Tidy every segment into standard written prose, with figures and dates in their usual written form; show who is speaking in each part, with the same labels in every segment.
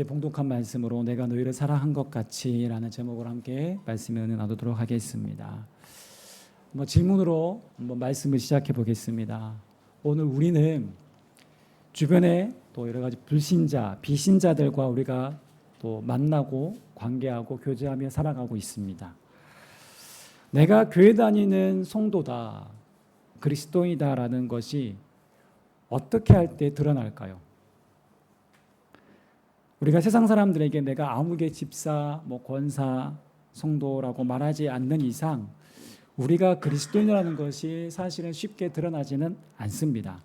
Speaker 1: 봉독한 말씀으로 내가 너희를 사랑한 것 같이 라는 제목으로 함께 말씀을 나누도록 하겠습니다. 질문으로 한번 말씀을 시작해 보겠습니다. 오늘 우리는 주변에 또 여러 가지 불신자, 비신자들과 우리가 또 만나고 관계하고 교제하며 살아가고 있습니다. 내가 교회 다니는 성도다, 그리스도인이다라는 것이 어떻게 할 때 드러날까요? 우리가 세상 사람들에게 내가 아무개 집사, 권사, 성도라고 말하지 않는 이상 우리가 그리스도인이라는 것이 사실은 쉽게 드러나지는 않습니다.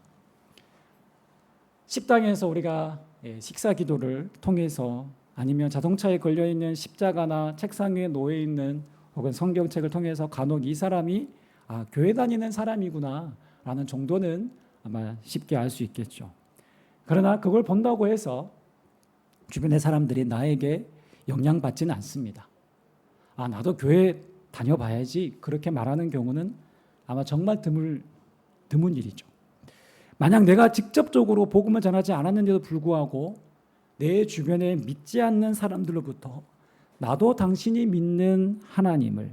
Speaker 1: 식당에서 우리가 식사 기도를 통해서 아니면 자동차에 걸려있는 십자가나 책상 위에 놓여있는 혹은 성경책을 통해서 간혹 이 사람이 교회 다니는 사람이구나 라는 정도는 아마 쉽게 알 수 있겠죠. 그러나 그걸 본다고 해서 주변의 사람들이 나에게 영향받지는 않습니다. 나도 교회 다녀봐야지 그렇게 말하는 경우는 아마 정말 드문 일이죠. 만약 내가 직접적으로 복음을 전하지 않았는데도 불구하고 내 주변에 믿지 않는 사람들로부터 나도 당신이 믿는 하나님을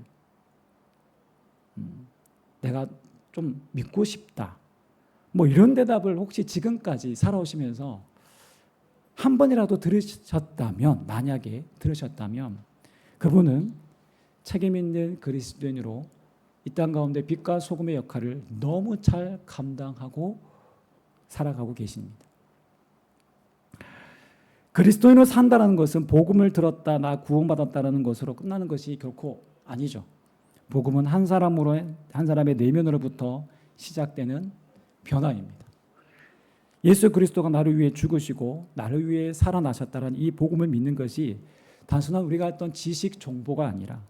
Speaker 1: 내가 좀 믿고 싶다, 이런 대답을 혹시 지금까지 살아오시면서 한 번이라도 들으셨다면, 만약에 들으셨다면 그분은 책임 있는 그리스도인으로 이 땅 가운데 빛과 소금의 역할을 너무 잘 감당하고 살아가고 계십니다. 그리스도인으로 산다는 것은 복음을 들었다, 나 구원받았다는 것으로 끝나는 것이 결코 아니죠. 복음은 한 사람의 내면으로부터 시작되는 변화입니다. 예수 그리스도가 나를 위해 죽으시고 나를 위해 살아나셨다는 이 복음을 믿는 것이 단순한 우리가 어떤 지식 정보가 아니라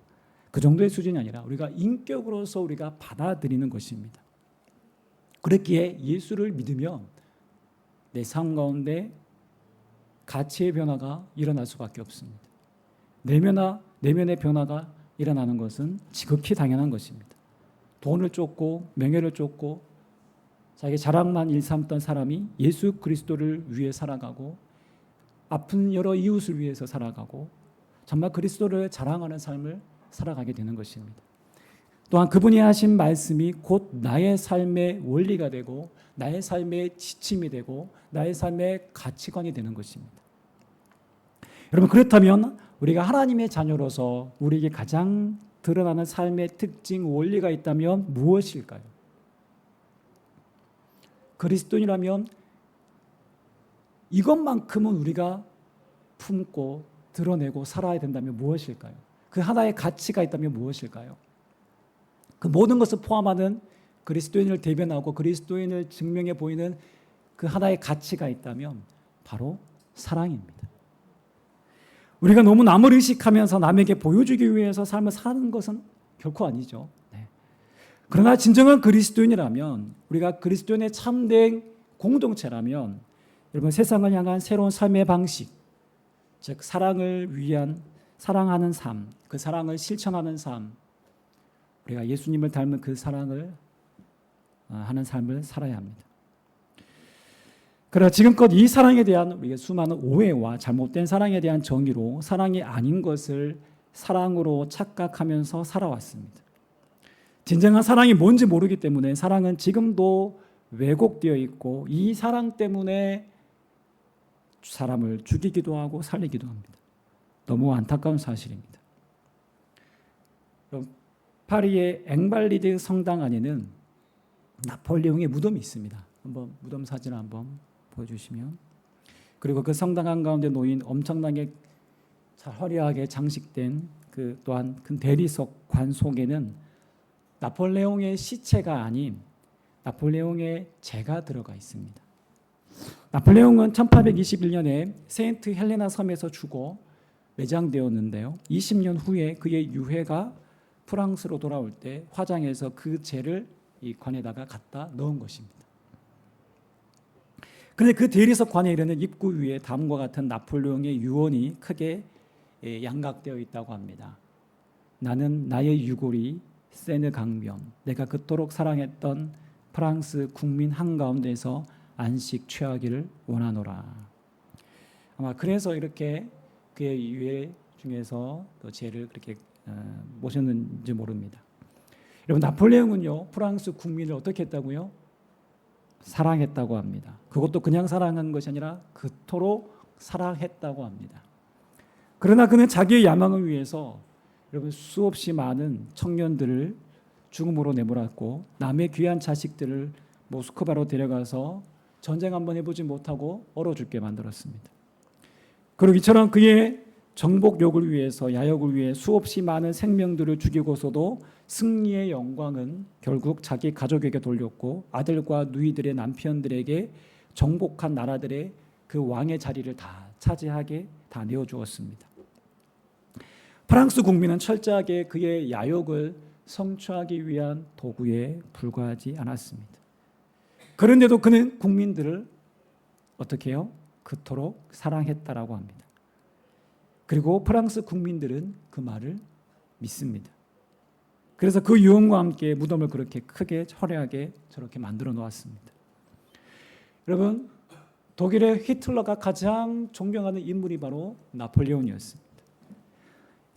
Speaker 1: 그 정도의 수준이 아니라 우리가 인격으로서 우리가 받아들이는 것입니다. 그렇기에 예수를 믿으면 내 삶 가운데 가치의 변화가 일어날 수밖에 없습니다. 내면의 변화가 일어나는 것은 지극히 당연한 것입니다. 돈을 쫓고 명예를 쫓고 자기 자랑만 일삼던 사람이 예수 그리스도를 위해 살아가고 아픈 여러 이웃을 위해서 살아가고 정말 그리스도를 자랑하는 삶을 살아가게 되는 것입니다. 또한 그분이 하신 말씀이 곧 나의 삶의 원리가 되고 나의 삶의 지침이 되고 나의 삶의 가치관이 되는 것입니다. 여러분, 그렇다면 우리가 하나님의 자녀로서 우리에게 가장 드러나는 삶의 특징, 원리가 있다면 무엇일까요? 그리스도인이라면 이것만큼은 우리가 품고 드러내고 살아야 된다면 무엇일까요? 그 하나의 가치가 있다면 무엇일까요? 그 모든 것을 포함하는 그리스도인을 대변하고 그리스도인을 증명해 보이는 그 하나의 가치가 있다면 바로 사랑입니다. 우리가 너무 남을 의식하면서 남에게 보여주기 위해서 삶을 사는 것은 결코 아니죠. 그러나 진정한 그리스도인이라면, 우리가 그리스도인의 참된 공동체라면 여러분, 세상을 향한 새로운 삶의 방식, 즉 사랑을 위한 사랑하는 삶, 그 사랑을 실천하는 삶, 우리가 예수님을 닮은 그 사랑을 하는 삶을 살아야 합니다. 그러나 지금껏 이 사랑에 대한 우리의 수많은 오해와 잘못된 사랑에 대한 정의로 사랑이 아닌 것을 사랑으로 착각하면서 살아왔습니다. 진정한 사랑이 뭔지 모르기 때문에 사랑은 지금도 왜곡되어 있고 이 사랑 때문에 사람을 죽이기도 하고 살리기도 합니다. 너무 안타까운 사실입니다. 파리의 앵발리드 성당 안에는 나폴레옹의 무덤이 있습니다. 한번 무덤 사진을 한번 보여주시면, 그리고 그 성당 한가운데 놓인 엄청나게 잘 화려하게 장식된 그 또한 큰 대리석 관 속에는 나폴레옹의 시체가 아닌 나폴레옹의 재가 들어가 있습니다. 나폴레옹은 1821년에 세인트 헬레나 섬에서 죽어 매장되었는데요. 20년 후에 그의 유해가 프랑스로 돌아올 때 화장해서 그 재를 이 관에다가 갖다 넣은 것입니다. 그런데 그 대리석 관에 이르는 입구 위에 다음과 같은 나폴레옹의 유언이 크게 양각되어 있다고 합니다. 나는 나의 유골이 세느 강변, 내가 그토록 사랑했던 프랑스 국민 한가운데서 안식 취하기를 원하노라. 아마 그래서 이렇게 그의 유해 중에서 또 죄를 그렇게 모셨는지 모릅니다. 여러분, 나폴레옹은요 프랑스 국민을 어떻게 했다고요? 사랑했다고 합니다. 그것도 그냥 사랑한 것이 아니라 그토록 사랑했다고 합니다. 그러나 그는 자기의 야망을 위해서 여러분 수없이 많은 청년들을 죽음으로 내몰았고 남의 귀한 자식들을 모스크바로 데려가서 전쟁 한번 해보지 못하고 얼어 죽게 만들었습니다. 그리고 이처럼 그의 정복욕을 위해서 야욕을 위해 수없이 많은 생명들을 죽이고서도 승리의 영광은 결국 자기 가족에게 돌렸고 아들과 누이들의 남편들에게 정복한 나라들의 그 왕의 자리를 다 차지하게 다 내어주었습니다. 프랑스 국민은 철저하게 그의 야욕을 성취하기 위한 도구에 불과하지 않았습니다. 그런데도 그는 국민들을 어떻게 해요? 그토록 사랑했다라고 합니다. 그리고 프랑스 국민들은 그 말을 믿습니다. 그래서 그 유언과 함께 무덤을 그렇게 크게 화려하게 저렇게 만들어 놓았습니다. 여러분, 독일의 히틀러가 가장 존경하는 인물이 바로 나폴레옹이었습니다.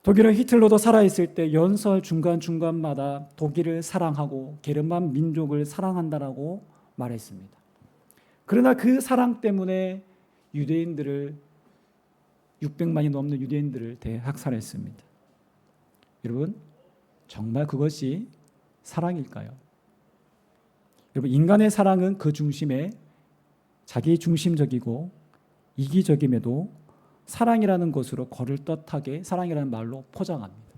Speaker 1: 독일의 히틀러도 살아있을 때 연설 중간중간마다 독일을 사랑하고 게르만 민족을 사랑한다라고 말했습니다. 그러나 그 사랑 때문에 유대인들을 600만이 넘는 유대인들을 대학살했습니다. 여러분, 정말 그것이 사랑일까요? 여러분, 인간의 사랑은 그 중심에 자기 중심적이고 이기적임에도 사랑이라는 것으로 거를 떳하게 사랑이라는 말로 포장합니다.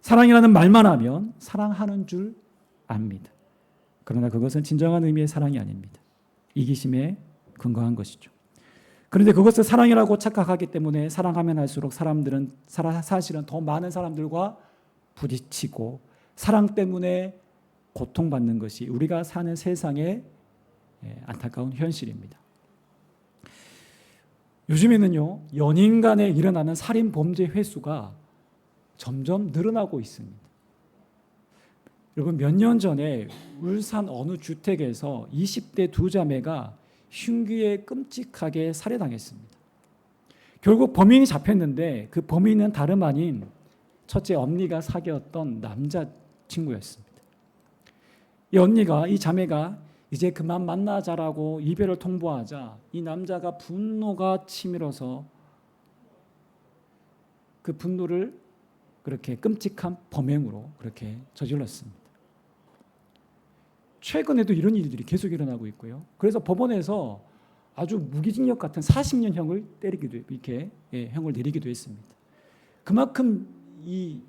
Speaker 1: 사랑이라는 말만 하면 사랑하는 줄 압니다. 그러나 그것은 진정한 의미의 사랑이 아닙니다. 이기심에 근거한 것이죠. 그런데 그것을 사랑이라고 착각하기 때문에 사랑하면 할수록 사람들은 사실은 더 많은 사람들과 부딪히고 사랑 때문에 고통받는 것이 우리가 사는 세상의 안타까운 현실입니다. 요즘에는요, 연인 간에 일어나는 살인 범죄 횟수가 점점 늘어나고 있습니다. 여러분, 몇 년 전에 울산 어느 주택에서 20대 두 자매가 흉기에 끔찍하게 살해당했습니다. 결국 범인이 잡혔는데 그 범인은 다름 아닌 첫째 언니가 사귀었던 남자친구였습니다. 이 언니가, 이 자매가 이제 그만 만나자라고 이별을 통보하자 이 남자가 분노가 치밀어서 그 분노를 그렇게 끔찍한 범행으로 그렇게 저질렀습니다. 최근에도 이런 일들이 계속 일어나고 있고요. 그래서 법원에서 아주 무기징역 같은 40년형을 때리기도 이렇게 형을 내리기도 했습니다. 그만큼 이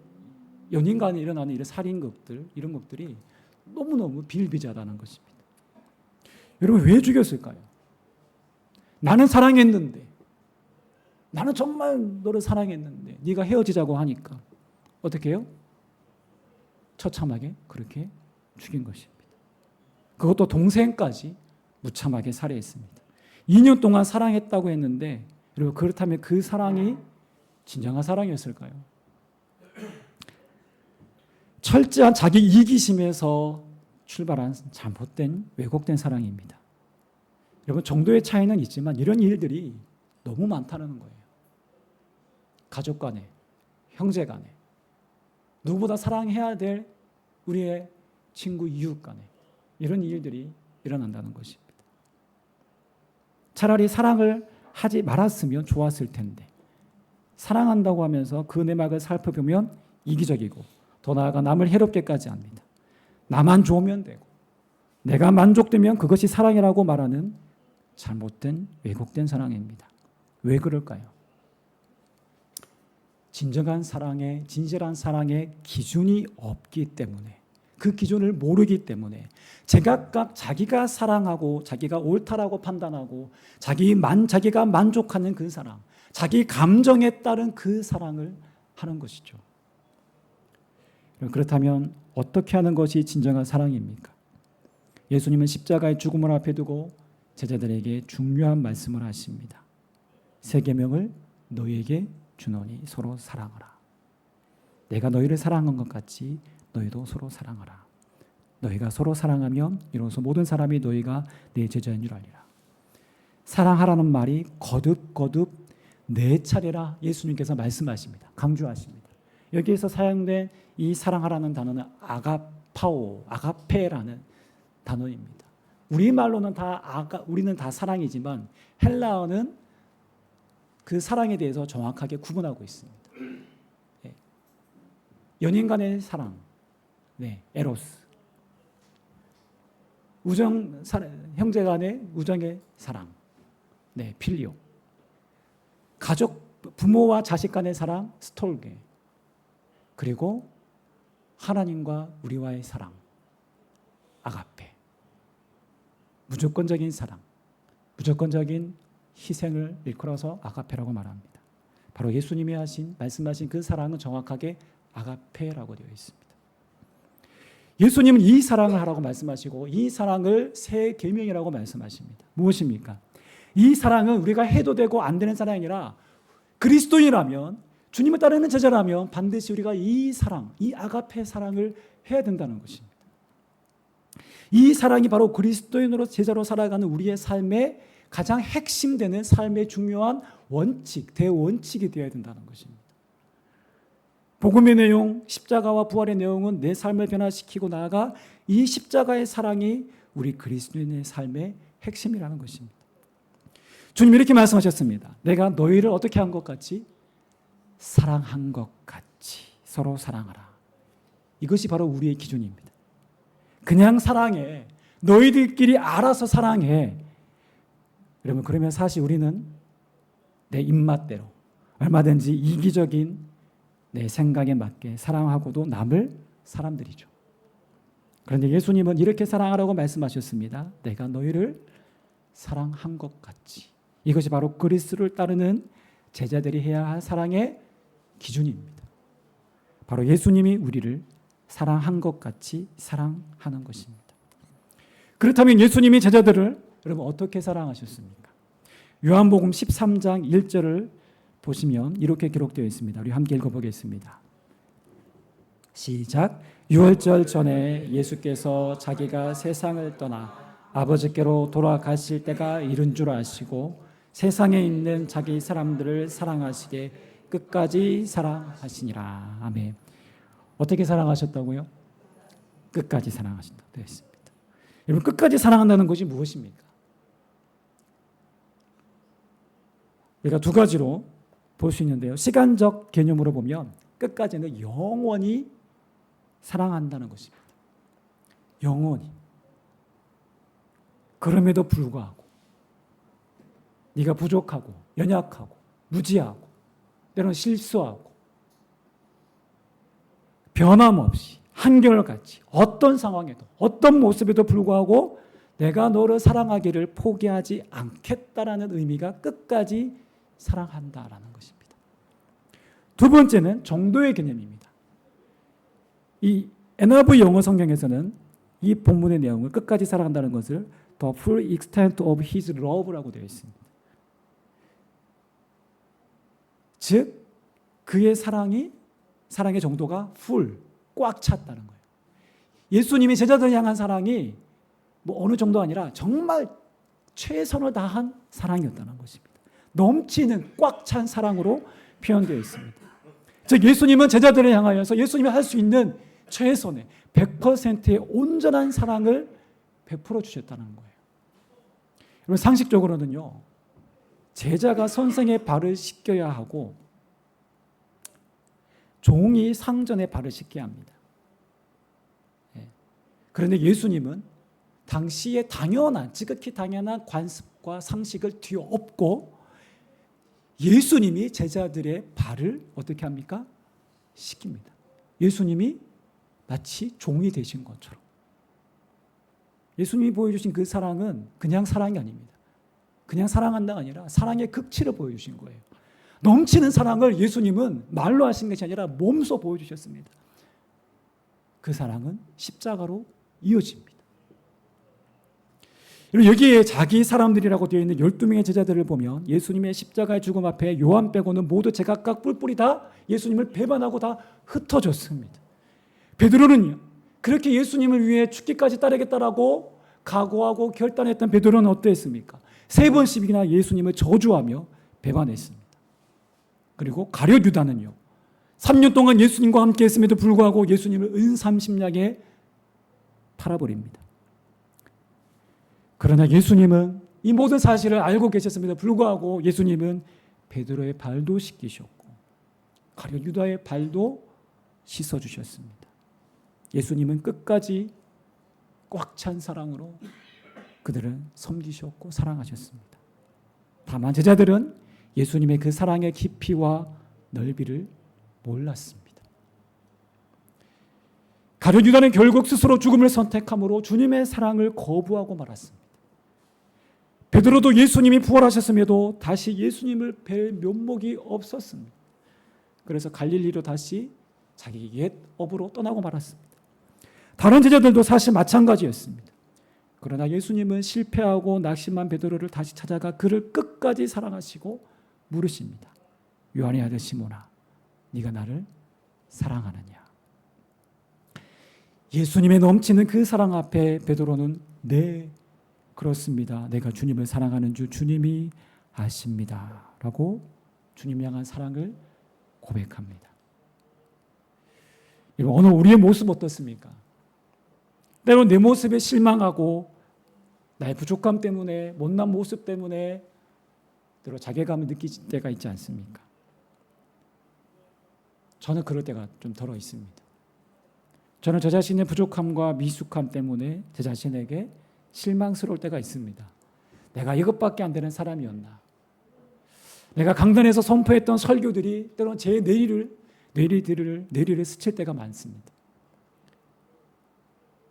Speaker 1: 연인 간에 일어나는 이런 살인극들 이런 것들이 너무너무 비일비재하다는 것입니다. 여러분, 왜 죽였을까요? 나는 사랑했는데, 나는 정말 너를 사랑했는데 네가 헤어지자고 하니까 어떻게 해요? 처참하게 그렇게 죽인 것입니다. 그것도 동생까지 무참하게 살해했습니다. 2년 동안 사랑했다고 했는데 여러분, 그렇다면 그 사랑이 진정한 사랑이었을까요? 철저한 자기 이기심에서 출발한 잘못된 왜곡된 사랑입니다. 여러분, 정도의 차이는 있지만 이런 일들이 너무 많다는 거예요. 가족 간에, 형제 간에, 누구보다 사랑해야 될 우리의 친구, 이웃 간에 이런 일들이 일어난다는 것입니다. 차라리 사랑을 하지 말았으면 좋았을 텐데 사랑한다고 하면서 그 내막을 살펴보면 이기적이고 더 나아가 남을 해롭게까지 합니다. 나만 좋으면 되고 내가 만족되면 그것이 사랑이라고 말하는 잘못된 왜곡된 사랑입니다. 왜 그럴까요? 진정한 사랑의, 진실한 사랑의 기준이 없기 때문에, 그 기준을 모르기 때문에 제각각 자기가 사랑하고 자기가 옳다라고 판단하고 자기가 만족하는 그 사랑, 자기 감정에 따른 그 사랑을 하는 것이죠. 그렇다면 어떻게 하는 것이 진정한 사랑입니까? 예수님은 십자가의 죽음을 앞에 두고 제자들에게 중요한 말씀을 하십니다. 새 계명을 너희에게 주노니 서로 사랑하라. 내가 너희를 사랑한 것 같이 너희도 서로 사랑하라. 너희가 서로 사랑하면 이로써 모든 사람이 너희가 내 제자인 줄 알리라. 사랑하라는 말이 거듭거듭 4차례라 예수님께서 말씀하십니다. 강조하십니다. 여기에서 사용된 이 사랑하라는 단어는 아가파오, 아가페라는 단어입니다. 우리말로는 우리는 다 사랑이지만 헬라어는 그 사랑에 대해서 정확하게 구분하고 있습니다. 네. 연인 간의 사랑, 네, 에로스. 형제 간의 우정의 사랑, 네, 필리오. 가족, 부모와 자식 간의 사랑, 스톨게. 그리고 하나님과 우리와의 사랑, 아가페. 무조건적인 사랑, 무조건적인 희생을 일컬어서 아가페라고 말합니다. 바로 예수님이 말씀하신 그 사랑은 정확하게 아가페라고 되어 있습니다. 예수님은 이 사랑을 하라고 말씀하시고 이 사랑을 새 계명이라고 말씀하십니다. 무엇입니까? 이 사랑은 우리가 해도 되고 안 되는 사랑이 아니라 그리스도인이라면, 주님을 따르는 제자라면 반드시 우리가 이 사랑, 이 아가페 사랑을 해야 된다는 것입니다. 이 사랑이 바로 그리스도인으로 제자로 살아가는 우리의 삶의 가장 핵심되는 삶의 중요한 원칙, 대원칙이 되어야 된다는 것입니다. 복음의 내용, 십자가와 부활의 내용은 내 삶을 변화시키고 나아가 이 십자가의 사랑이 우리 그리스도인의 삶의 핵심이라는 것입니다. 주님이 이렇게 말씀하셨습니다. 내가 너희를 어떻게 한 것 같이? 사랑한 것 같이 서로 사랑하라. 이것이 바로 우리의 기준입니다. 그냥 사랑해. 너희들끼리 알아서 사랑해. 여러분, 그러면 사실 우리는 내 입맛대로 얼마든지 이기적인 내 생각에 맞게 사랑하고도 남을 사람들이죠. 그런데 예수님은 이렇게 사랑하라고 말씀하셨습니다. 내가 너희를 사랑한 것 같이. 이것이 바로 그리스도를 따르는 제자들이 해야 할 사랑의 기준입니다. 바로 예수님이 우리를 사랑한 것 같이 사랑하는 것입니다. 그렇다면 예수님이 제자들을 여러분 어떻게 사랑하셨습니까? 요한복음 13장 1절을 보시면 이렇게 기록되어 있습니다. 우리 함께 읽어보겠습니다. 시작. 유월절 전에 예수께서 자기가 세상을 떠나 아버지께로 돌아가실 때가 이른 줄 아시고 세상에 있는 자기 사람들을 사랑하시게 끝까지 사랑하시니라. 아멘. 어떻게 사랑하셨다고요? 끝까지 사랑하신다 되어 있습니다. 여러분, 끝까지 사랑한다는 것이 무엇입니까? 우리가 두 가지로 볼 수 있는데요. 시간적 개념으로 보면 끝까지는 영원히 사랑한다는 것입니다. 영원히. 그럼에도 불구하고 네가 부족하고 연약하고 무지하고 때로는 실수하고 변함없이 한결같이 어떤 상황에도 어떤 모습에도 불구하고 내가 너를 사랑하기를 포기하지 않겠다라는 의미가 끝까지 사랑한다라는 것입니다. 두 번째는 정도의 개념입니다. 이 NIV 영어 성경에서는 이 본문의 내용을 끝까지 사랑한다는 것을 The full extent of his love라고 되어 있습니다. 즉 그의 사랑의 정도가 full, 꽉 찼다는 거예요. 예수님이 제자들을 향한 사랑이 뭐 어느 정도 아니라 정말 최선을 다한 사랑이었다는 것입니다. 넘치는 꽉 찬 사랑으로 표현되어 있습니다. 즉 예수님은 제자들을 향하여서 예수님이 할 수 있는 최선의 100%의 온전한 사랑을 베풀어 주셨다는 거예요. 여러분, 상식적으로는요, 제자가 선생의 발을 씻겨야 하고 종이 상전의 발을 씻겨야 합니다. 그런데 예수님은 당시에 지극히 당연한 관습과 상식을 뒤엎고 예수님이 제자들의 발을 어떻게 합니까? 씻깁니다. 예수님이 마치 종이 되신 것처럼. 예수님이 보여주신 그 사랑은 그냥 사랑이 아닙니다. 그냥 사랑한다가 아니라 사랑의 극치를 보여주신 거예요. 넘치는 사랑을 예수님은 말로 하신 것이 아니라 몸소 보여주셨습니다. 그 사랑은 십자가로 이어집니다. 여기에 자기 사람들이라고 되어 있는 12명의 제자들을 보면 예수님의 십자가의 죽음 앞에 요한 빼고는 모두 제각각 뿔뿔이 다 예수님을 배반하고 다 흩어졌습니다. 베드로는요, 그렇게 예수님을 위해 죽기까지 따르겠다라고 각오하고 결단했던 베드로는 어땠습니까? 3번씩이나 예수님을 저주하며 배반했습니다. 그리고 가룟 유다는요, 3년 동안 예수님과 함께 했음에도 불구하고 예수님을 은삼십냥에 팔아버립니다. 그러나 예수님은 이 모든 사실을 알고 계셨음에도 불구하고 예수님은 베드로의 발도 씻기셨고 가룟 유다의 발도 씻어주셨습니다. 예수님은 끝까지 꽉 찬 사랑으로 그들을 섬기셨고 사랑하셨습니다. 다만 제자들은 예수님의 그 사랑의 깊이와 넓이를 몰랐습니다. 가룟 유다는 결국 스스로 죽음을 선택함으로 주님의 사랑을 거부하고 말았습니다. 베드로도 예수님이 부활하셨음에도 다시 예수님을 뵐 면목이 없었습니다. 그래서 갈릴리로 다시 자기 옛 업으로 떠나고 말았습니다. 다른 제자들도 사실 마찬가지였습니다. 그러나 예수님은 실패하고 낙심한 베드로를 다시 찾아가 그를 끝까지 사랑하시고 물으십니다. 요한의 아들 시몬아, 네가 나를 사랑하느냐? 예수님의 넘치는 그 사랑 앞에 베드로는 네, 그렇습니다. 내가 주님을 사랑하는 줄 주님이 아십니다. 라고 주님 향한 사랑을 고백합니다. 여러분, 오늘 우리의 모습 어떻습니까? 때로 내 모습에 실망하고 나의 부족함 때문에, 못난 모습 때문에 때로 자괴감을 느낄 때가 있지 않습니까? 저는 그럴 때가 좀 덜어 있습니다. 저는 저 자신의 부족함과 미숙함 때문에 제 자신에게 실망스러울 때가 있습니다. 내가 이것밖에 안 되는 사람이었나? 내가 강단에서 선포했던 설교들이 때로는 제 뇌리를 스칠 때가 많습니다.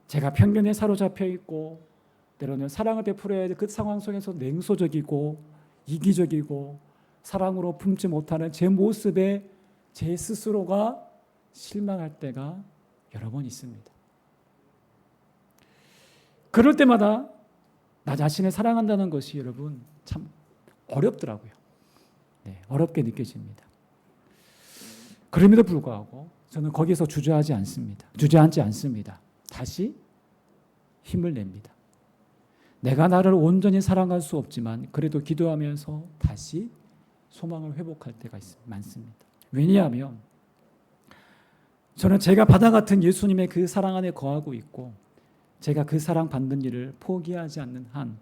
Speaker 1: 제가 편견에 사로잡혀 있고 때로는 사랑을 베풀어야 될 그 상황 속에서 냉소적이고 이기적이고 사랑으로 품지 못하는 제 모습에 제 스스로가 실망할 때가 여러 번 있습니다. 그럴 때마다 나 자신을 사랑한다는 것이 여러분 참 어렵더라고요. 네, 어렵게 느껴집니다. 그럼에도 불구하고 저는 거기서 주저앉지 않습니다. 다시 힘을 냅니다. 내가 나를 온전히 사랑할 수 없지만 그래도 기도하면서 다시 소망을 회복할 때가 많습니다. 왜냐하면 저는 제가 바다 같은 예수님의 그 사랑 안에 거하고 있고 제가 그 사랑 받는 일을 포기하지 않는 한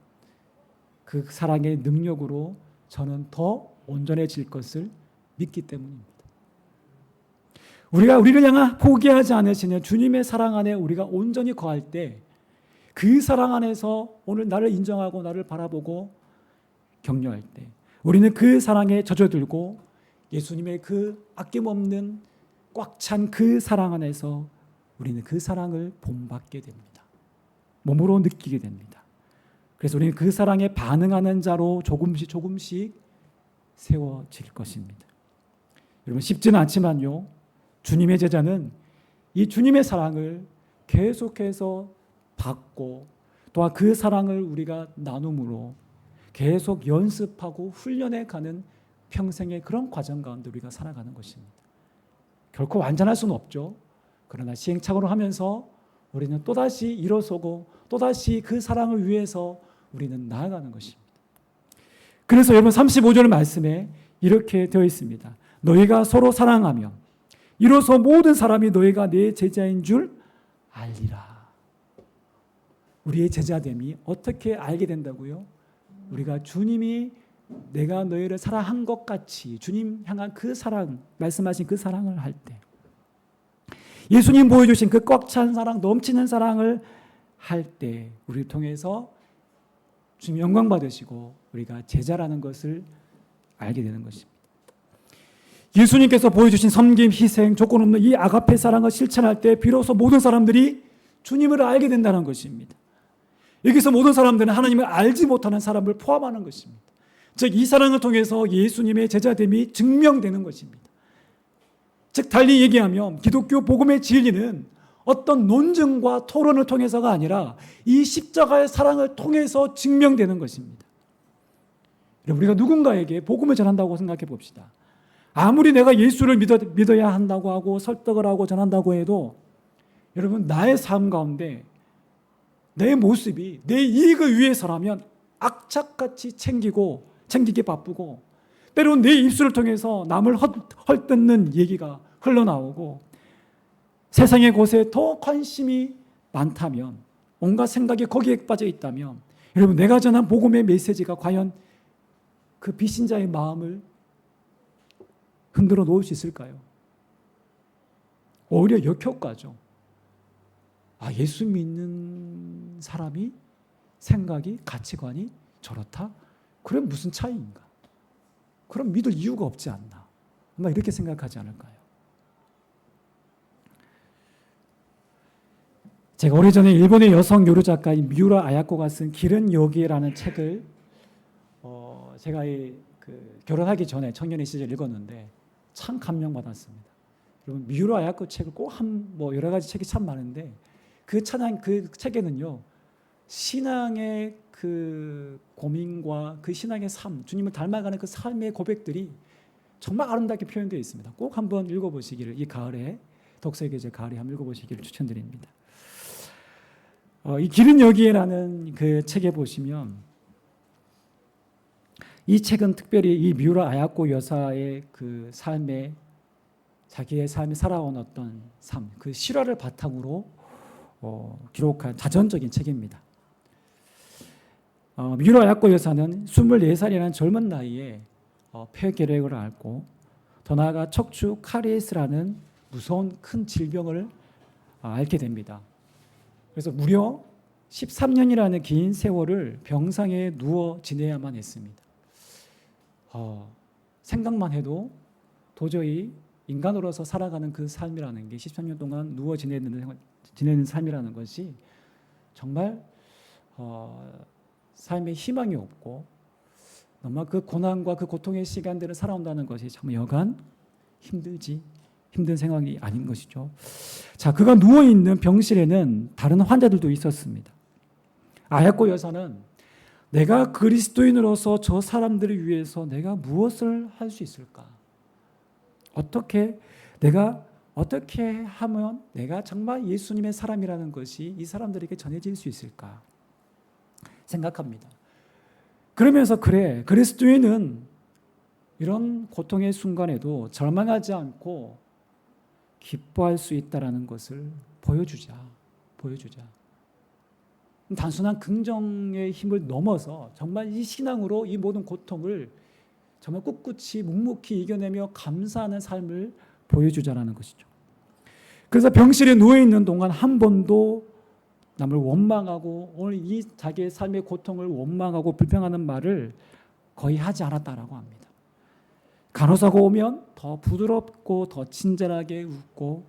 Speaker 1: 그 사랑의 능력으로 저는 더 온전해질 것을 믿기 때문입니다. 우리를 향한 포기하지 않으시는 주님의 사랑 안에 우리가 온전히 거할 때 그 사랑 안에서 오늘 나를 인정하고 나를 바라보고 격려할 때 우리는 그 사랑에 젖어들고 예수님의 그 아낌없는 꽉 찬 그 사랑 안에서 우리는 그 사랑을 본받게 됩니다. 몸으로 느끼게 됩니다. 그래서 우리는 그 사랑에 반응하는 자로 조금씩 세워질 것입니다. 여러분 쉽지는 않지만요. 주님의 제자는 이 주님의 사랑을 계속해서 받고 또한 그 사랑을 우리가 나눔으로 계속 연습하고 훈련해 가는 평생의 그런 과정 가운데 우리가 살아가는 것입니다. 결코 완전할 수는 없죠. 그러나 시행착오를 하면서 우리는 또다시 일어서고 또다시 그 사랑을 위해서 우리는 나아가는 것입니다. 그래서 여러분 35절 말씀에 이렇게 되어 있습니다. 너희가 서로 사랑하며 이로써 모든 사람이 너희가 내 제자인 줄 알리라. 우리의 제자됨이 어떻게 알게 된다고요? 우리가 주님이 내가 너희를 사랑한 것 같이 주님 향한 그 사랑, 말씀하신 그 사랑을 할 때 예수님 보여주신 그 꽉 찬 사랑, 넘치는 사랑을 할 때 우리를 통해서 주님 영광 받으시고 우리가 제자라는 것을 알게 되는 것입니다. 예수님께서 보여주신 섬김, 희생, 조건 없는 이 아가페 사랑을 실천할 때 비로소 모든 사람들이 주님을 알게 된다는 것입니다. 여기서 모든 사람들은 하나님을 알지 못하는 사람을 포함하는 것입니다. 즉 이 사랑을 통해서 예수님의 제자됨이 증명되는 것입니다. 즉 달리 얘기하면 기독교 복음의 진리는 어떤 논증과 토론을 통해서가 아니라 이 십자가의 사랑을 통해서 증명되는 것입니다. 우리가 누군가에게 복음을 전한다고 생각해 봅시다. 아무리 내가 예수를 믿어야 한다고 하고 설득을 하고 전한다고 해도 여러분 나의 삶 가운데 내 모습이 내 이익을 위해서라면 악착같이 챙기기 바쁘고 때로는 내 입술을 통해서 남을 헐뜯는 얘기가 흘러나오고 세상의 곳에 더 관심이 많다면, 온갖 생각이 거기에 빠져 있다면, 여러분, 내가 전한 복음의 메시지가 과연 그 비신자의 마음을 흔들어 놓을 수 있을까요? 오히려 역효과죠. 예수 믿는 사람이 생각이, 가치관이 저렇다? 그럼 무슨 차이인가? 그럼 믿을 이유가 없지 않나? 아마 이렇게 생각하지 않을까요? 제가 오래전에 일본의 여성 요리 작가인 미우라 아야코가 쓴 길은 여기에라는 책을 제가 결혼하기 전에 청년의 시절 읽었는데 참 감명받았습니다. 여러분, 미우라 아야코 책을 꼭 여러 가지 책이 참 많은데 그 책에는요, 신앙의 그 고민과 그 신앙의 삶, 주님을 닮아가는 그 삶의 고백들이 정말 아름답게 표현되어 있습니다. 꼭 한번 읽어보시기를, 이 가을에, 독서의 계절 가을에 한번 읽어보시기를 추천드립니다. 이 길은 여기에라는 그 책에 보시면 이 책은 특별히 이 미우라 아야코 여사의 그 자기의 삶에 살아온 어떤 삶, 그 실화를 바탕으로 기록한 자전적인 책입니다. 미우라 아야코 여사는 24살이라는 젊은 나이에 폐결핵을 앓고 더 나아가 척추 카리에스라는 무서운 큰 질병을 앓게 됩니다. 그래서 무려 13년이라는 긴 세월을 병상에 누워 지내야만 했습니다. 생각만 해도 도저히 인간으로서 살아가는 그 삶이라는 게 13년 동안 누워 지내는 삶이라는 것이 정말 삶에 희망이 없고 정말 그 고난과 그 고통의 시간들을 살아온다는 것이 참 여간 힘든 생각이 아닌 것이죠. 자, 그가 누워있는 병실에는 다른 환자들도 있었습니다. 아야코 여사는 내가 그리스도인으로서 저 사람들을 위해서 내가 무엇을 할 수 있을까? 어떻게 하면 내가 정말 예수님의 사람이라는 것이 이 사람들에게 전해질 수 있을까? 생각합니다. 그러면서 그리스도인은 이런 고통의 순간에도 절망하지 않고 기뻐할 수 있다라는 것을 보여주자. 단순한 긍정의 힘을 넘어서 정말 이 신앙으로 이 모든 고통을 정말 꿋꿋이 묵묵히 이겨내며 감사하는 삶을 보여주자라는 것이죠. 그래서 병실에 누워있는 동안 한 번도 남을 원망하고 오늘 이 자기의 삶의 고통을 원망하고 불평하는 말을 거의 하지 않았다라고 합니다. 간호사가 오면 더 부드럽고 더 친절하게 웃고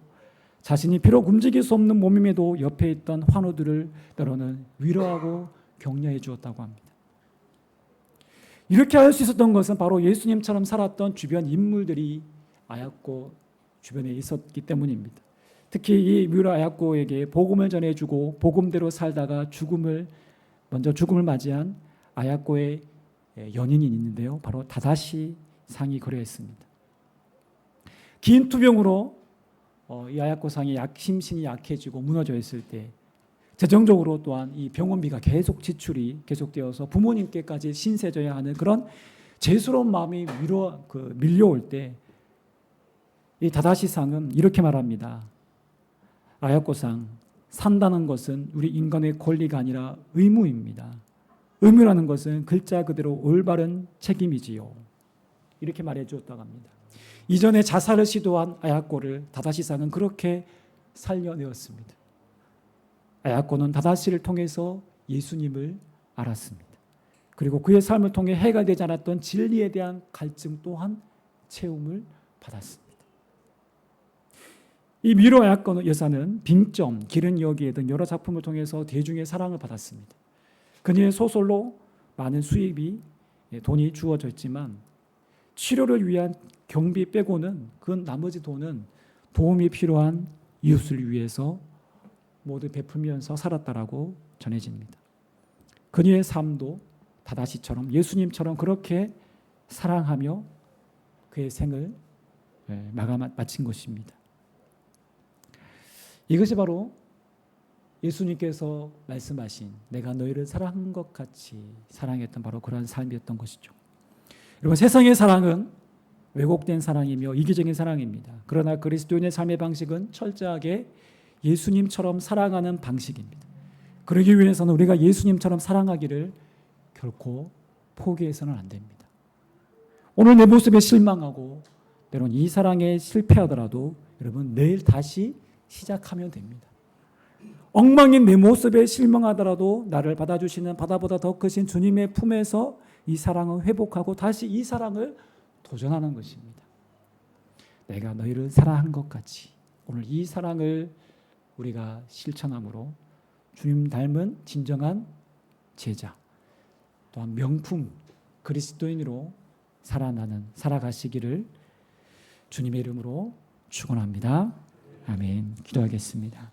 Speaker 1: 자신이 비록 움직일 수 없는 몸임에도 옆에 있던 환우들을 때로는 위로하고 격려해 주었다고 합니다. 이렇게 할 수 있었던 것은 바로 예수님처럼 살았던 주변 인물들이 아야코 주변에 있었기 때문입니다. 특히 이 미우라 아야코에게 복음을 전해주고 복음대로 살다가 먼저 죽음을 맞이한 아야코의 연인이 있는데요. 바로 다다시 상이 그러했습니다. 긴 투병으로 이 아야코 상이 심신이 약해지고 무너져 있을 때 재정적으로 또한 이 병원비가 지출이 계속되어서 부모님께까지 신세져야 하는 그런 죄스러운 마음이 밀려올 때 이 다다시 상은 이렇게 말합니다. 아야코 상, 산다는 것은 우리 인간의 권리가 아니라 의무입니다. 의무라는 것은 글자 그대로 올바른 책임이지요. 이렇게 말해 주었다고 합니다. 이전에 자살을 시도한 아야코를 다다시 상은 그렇게 살려내었습니다. 아야코는 다다시를 통해서 예수님을 알았습니다. 그리고 그의 삶을 통해 해결되지 않았던 진리에 대한 갈증 또한 체험을 받았습니다. 이 미우라 아야코 여사는 빙점, 길은 여기에 등 여러 작품을 통해서 대중의 사랑을 받았습니다. 그녀의 소설로 많은 돈이 주어졌지만 치료를 위한 경비 빼고는 그 나머지 돈은 도움이 필요한 이웃을 위해서 모두 베풀면서 살았다라고 전해집니다. 그녀의 삶도 다다시처럼 예수님처럼 그렇게 사랑하며 그의 생을 마친 것입니다. 이것이 바로 예수님께서 말씀하신 내가 너희를 사랑한 것 같이 사랑했던 바로 그러한 삶이었던 것이죠. 여러분, 세상의 사랑은 왜곡된 사랑이며 이기적인 사랑입니다. 그러나 그리스도인의 삶의 방식은 철저하게 예수님처럼 사랑하는 방식입니다. 그러기 위해서는 우리가 예수님처럼 사랑하기를 결코 포기해서는 안 됩니다. 오늘 내 모습에 실망하고 때론 이 사랑에 실패하더라도 여러분 내일 다시 시작하면 됩니다. 엉망인 내 모습에 실망하더라도 나를 받아주시는 바다보다 더 크신 주님의 품에서 이 사랑을 회복하고 다시 이 사랑을 도전하는 것입니다. 내가 너희를 사랑한 것 같이 오늘 이 사랑을 우리가 실천함으로 주님 닮은 진정한 제자 또한 명품 그리스도인으로 살아가시기를 주님의 이름으로 축원합니다. 아멘. 기도하겠습니다.